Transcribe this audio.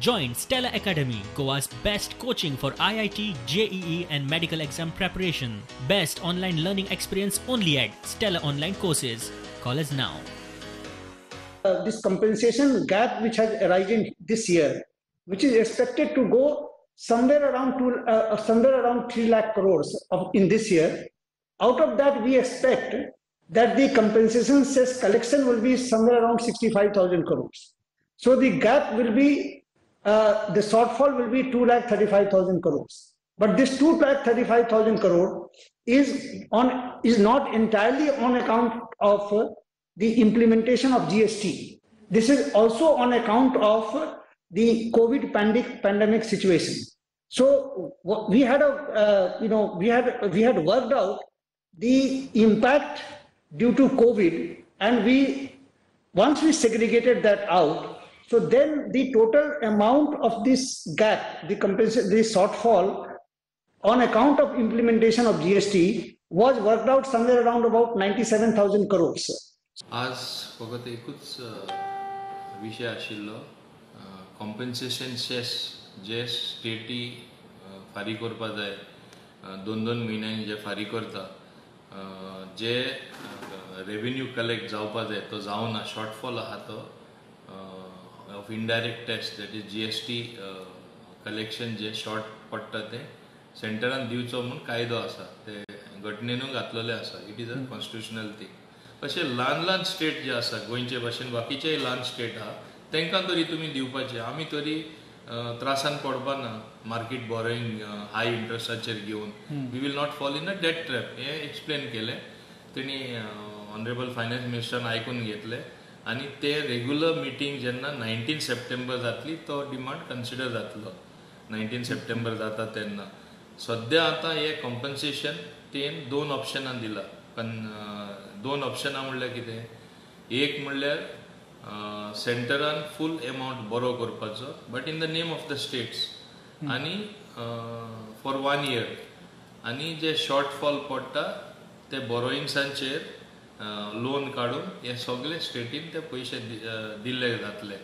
Join Stella Academy, Goa's best coaching for IIT, JEE and medical exam preparation. Best online learning experience only at Stella Online Courses. Call us now. This compensation gap which has arisen this year, which is expected to go somewhere around 3 lakh crores in this year. Out of that, we expect that the compensation cess collection will be somewhere around 65,000 crores. So the gap will be, the shortfall will be 2,35,000 crores. But this 2,35,000 crore is not entirely on account of the implementation of GST. This is also on account of the COVID pandemic situation. So we had worked out the impact due to COVID, and once we segregated that out, so then the total amount of this gap, the shortfall on account of implementation of GST was worked out somewhere around about 97,000 crores. आज फकत एकूच विषय आशिल्लो compensation cess जे स्टेटी फारीक करपा जाय 2-2 म्हयन्यांनी जे फारीक करता जे रेवेन्यू कलेक्ट जावपा जाय तो जावना शॉर्टफॉल आहा तो of indirect tax that is GST collection J short पडटा ते सेंटरान दिवचो म्हूण कायदो आसा ते घटनेनूय घातलेले आसा it is a constitutional thing अशे ल्हान स्टेट जे आसा गोंयचे भाशेन बाकीचे ल्हान स्टेट आहा तांकां तरी तुमी दिवपाचे आमी तरी त्रासान पडपा ना मार्केट बॉरोईंग हाय इंट्रस्टाचेर घेवन we will not fall in a debt trap हे एक्सप्लेन केले तेणी ऑनरेबल फायनान्स मिनिस्टरान आयकून घेतले आनी ते रेग्युलर मिटींग जेन्ना 19 सप्टेंबर जातली तो डिमांड कन्सिडर जातलो 19 सप्टेंबर जाता तेन्ना सद्या आतां हे कॉम्पन्सेशन तेन 2 ऑप्शनां दिला पण 2 ऑप्शनां म्हणल्यार कितें एक म्हणल्यार सेंटरान फूल अमाउंट बरो करपाचो but in the name of the states आनी फॉर 1 इयर आनी जे शॉर्टफॉल पडटा ते बॉरोइंग्सांचेर लोन काडून हे सगळे स्टेटीन ते पयशे दिल्ले जातले